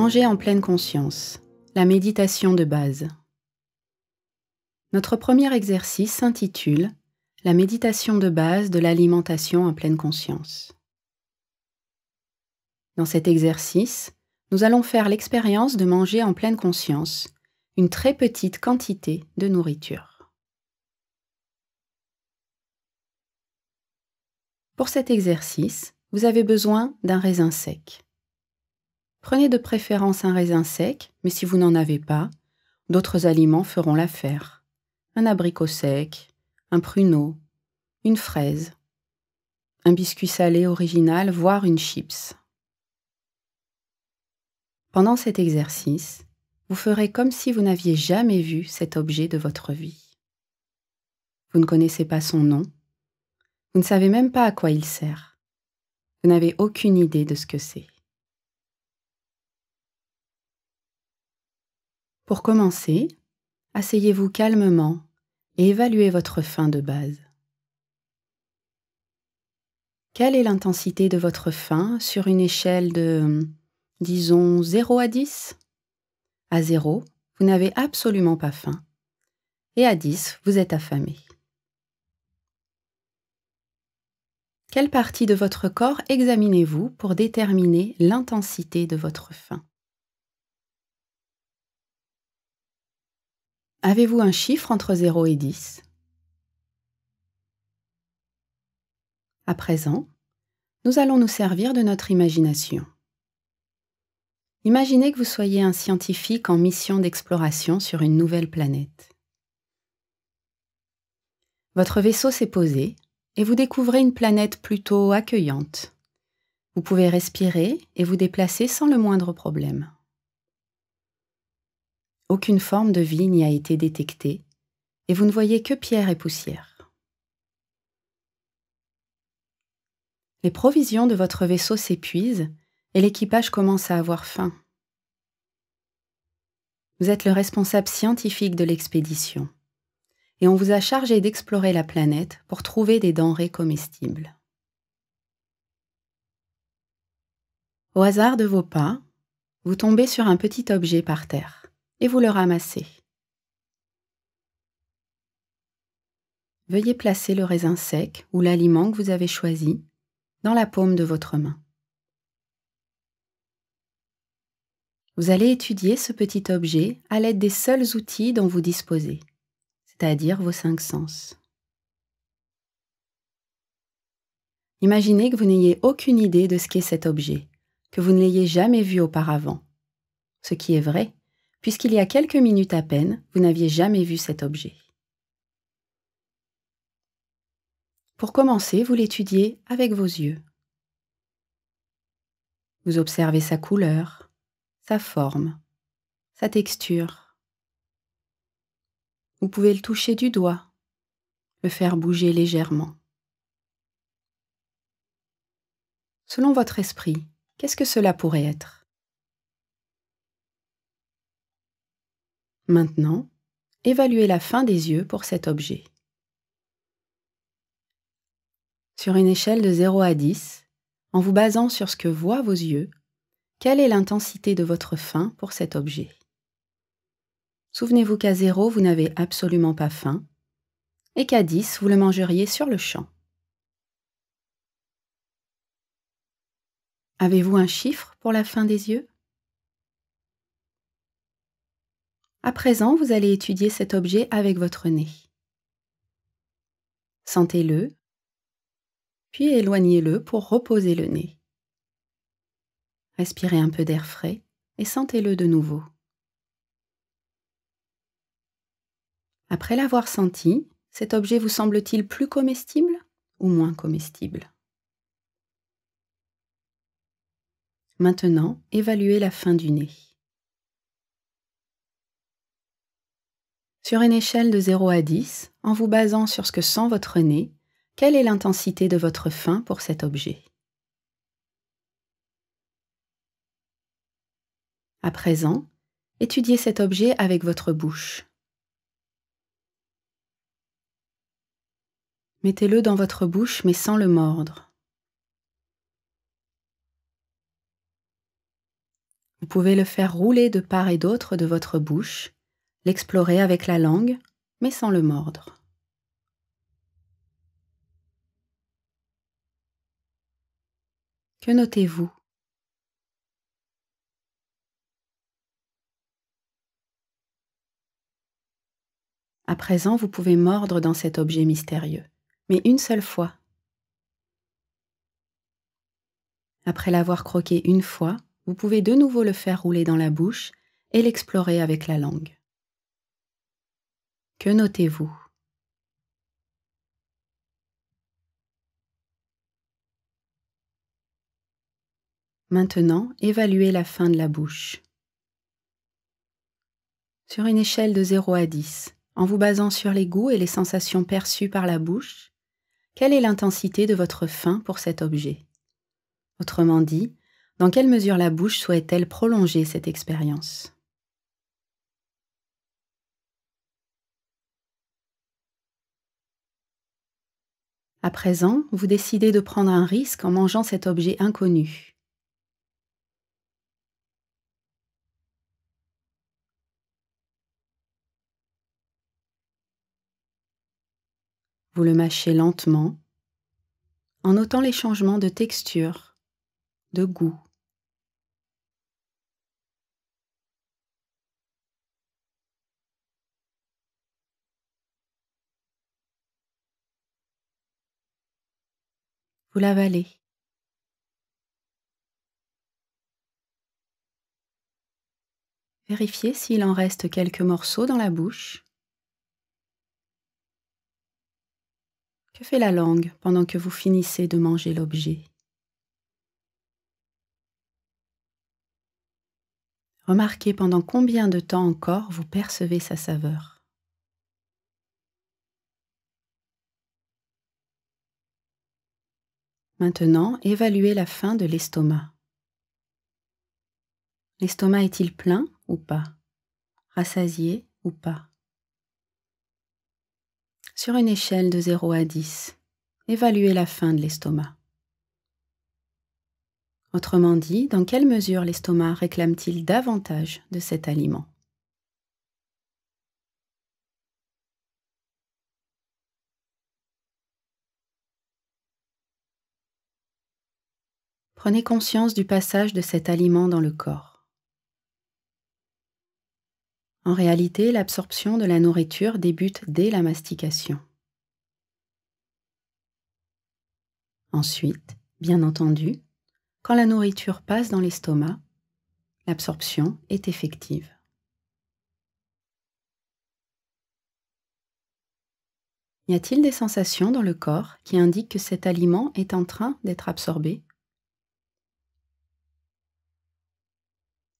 Manger en pleine conscience, la méditation de base. Notre premier exercice s'intitule « La méditation de base de l'alimentation en pleine conscience ». Dans cet exercice, nous allons faire l'expérience de manger en pleine conscience une très petite quantité de nourriture. Pour cet exercice, vous avez besoin d'un raisin sec. Prenez de préférence un raisin sec, mais si vous n'en avez pas, d'autres aliments feront l'affaire. Un abricot sec, un pruneau, une fraise, un biscuit salé original, voire une chips. Pendant cet exercice, vous ferez comme si vous n'aviez jamais vu cet objet de votre vie. Vous ne connaissez pas son nom, vous ne savez même pas à quoi il sert. Vous n'avez aucune idée de ce que c'est. Pour commencer, asseyez-vous calmement et évaluez votre faim de base. Quelle est l'intensité de votre faim sur une échelle de, disons, 0 à 10 ? À 0, vous n'avez absolument pas faim. Et à 10, vous êtes affamé. Quelle partie de votre corps examinez-vous pour déterminer l'intensité de votre faim ? Avez-vous un chiffre entre 0 et 10 ? À présent, nous allons nous servir de notre imagination. Imaginez que vous soyez un scientifique en mission d'exploration sur une nouvelle planète. Votre vaisseau s'est posé et vous découvrez une planète plutôt accueillante. Vous pouvez respirer et vous déplacer sans le moindre problème. Aucune forme de vie n'y a été détectée et vous ne voyez que pierre et poussière. Les provisions de votre vaisseau s'épuisent et l'équipage commence à avoir faim. Vous êtes le responsable scientifique de l'expédition et on vous a chargé d'explorer la planète pour trouver des denrées comestibles. Au hasard de vos pas, vous tombez sur un petit objet par terre et vous le ramassez. Veuillez placer le raisin sec ou l'aliment que vous avez choisi dans la paume de votre main. Vous allez étudier ce petit objet à l'aide des seuls outils dont vous disposez, c'est-à-dire vos 5 sens. Imaginez que vous n'ayez aucune idée de ce qu'est cet objet, que vous ne l'ayez jamais vu auparavant. Ce qui est vrai, puisqu'il y a quelques minutes à peine, vous n'aviez jamais vu cet objet. Pour commencer, vous l'étudiez avec vos yeux. Vous observez sa couleur, sa forme, sa texture. Vous pouvez le toucher du doigt, le faire bouger légèrement. Selon votre esprit, qu'est-ce que cela pourrait être ? Maintenant, évaluez la fin des yeux pour cet objet. Sur une échelle de 0 à 10, en vous basant sur ce que voient vos yeux, quelle est l'intensité de votre faim pour cet objet ? Souvenez-vous qu'à 0, vous n'avez absolument pas faim, et qu'à 10, vous le mangeriez sur le champ. Avez-vous un chiffre pour la fin des yeux ? À présent, vous allez étudier cet objet avec votre nez. Sentez-le, puis éloignez-le pour reposer le nez. Respirez un peu d'air frais et sentez-le de nouveau. Après l'avoir senti, cet objet vous semble-t-il plus comestible ou moins comestible ? Maintenant, évaluez la fin du nez. Sur une échelle de 0 à 10, en vous basant sur ce que sent votre nez, quelle est l'intensité de votre faim pour cet objet ? À présent, étudiez cet objet avec votre bouche. Mettez-le dans votre bouche mais sans le mordre. Vous pouvez le faire rouler de part et d'autre de votre bouche, l'explorer avec la langue, mais sans le mordre. Que notez-vous? À présent, vous pouvez mordre dans cet objet mystérieux, mais une seule fois. Après l'avoir croqué une fois, vous pouvez de nouveau le faire rouler dans la bouche et l'explorer avec la langue. Que notez-vous? Maintenant, évaluez la fin de la bouche. Sur une échelle de 0 à 10, en vous basant sur les goûts et les sensations perçues par la bouche, quelle est l'intensité de votre faim pour cet objet? Autrement dit, dans quelle mesure la bouche souhaite-t-elle prolonger cette expérience? À présent, vous décidez de prendre un risque en mangeant cet objet inconnu. Vous le mâchez lentement, en notant les changements de texture, de goût. Vous l'avalez. Vérifiez s'il en reste quelques morceaux dans la bouche. Que fait la langue pendant que vous finissez de manger l'objet? Remarquez pendant combien de temps encore vous percevez sa saveur. Maintenant, évaluez la faim de l'estomac. L'estomac est-il plein ou pas? Rassasié ou pas? Sur une échelle de 0 à 10, évaluez la faim de l'estomac. Autrement dit, dans quelle mesure l'estomac réclame-t-il davantage de cet aliment? Prenez conscience du passage de cet aliment dans le corps. En réalité, l'absorption de la nourriture débute dès la mastication. Ensuite, bien entendu, quand la nourriture passe dans l'estomac, l'absorption est effective. Y a-t-il des sensations dans le corps qui indiquent que cet aliment est en train d'être absorbé?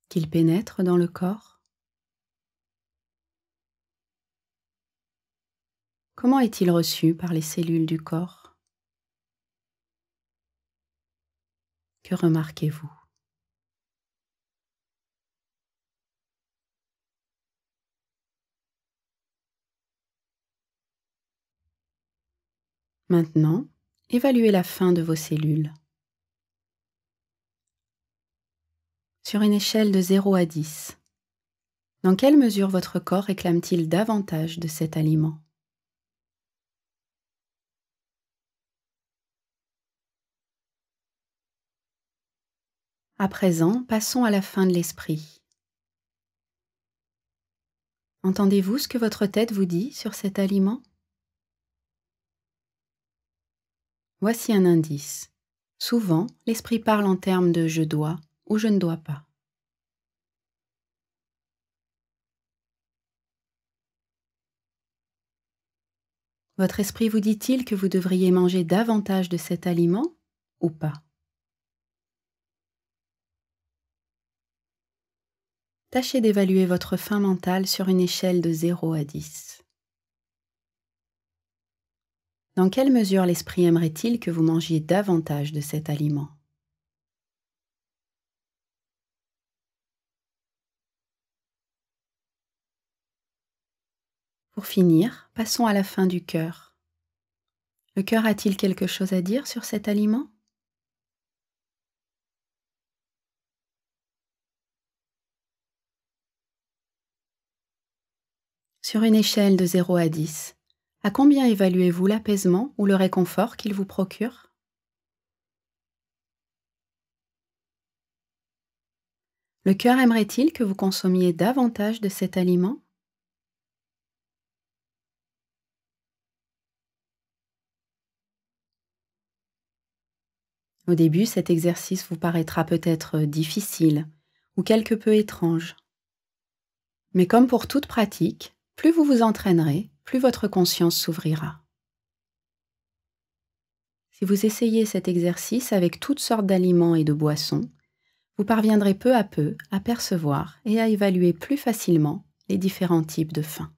Qu'il pénètre dans le corps? Comment est-il reçu par les cellules du corps? Que remarquez-vous? Maintenant, évaluez la faim de vos cellules. Sur une échelle de 0 à 10, dans quelle mesure votre corps réclame-t-il davantage de cet aliment? À présent, passons à la faim de l'esprit. Entendez-vous ce que votre tête vous dit sur cet aliment? Voici un indice. Souvent, l'esprit parle en termes de je dois ou je ne dois pas. Votre esprit vous dit-il que vous devriez manger davantage de cet aliment ou pas? Tâchez d'évaluer votre faim mentale sur une échelle de 0 à 10. Dans quelle mesure l'esprit aimerait-il que vous mangiez davantage de cet aliment? Pour finir, passons à la faim du cœur. Le cœur a-t-il quelque chose à dire sur cet aliment? Sur une échelle de 0 à 10, à combien évaluez-vous l'apaisement ou le réconfort qu'il vous procure? Le cœur aimerait-il que vous consommiez davantage de cet aliment? Au début, cet exercice vous paraîtra peut-être difficile ou quelque peu étrange. Mais comme pour toute pratique, plus vous vous entraînerez, plus votre conscience s'ouvrira. Si vous essayez cet exercice avec toutes sortes d'aliments et de boissons, vous parviendrez peu à peu à percevoir et à évaluer plus facilement les différents types de faim.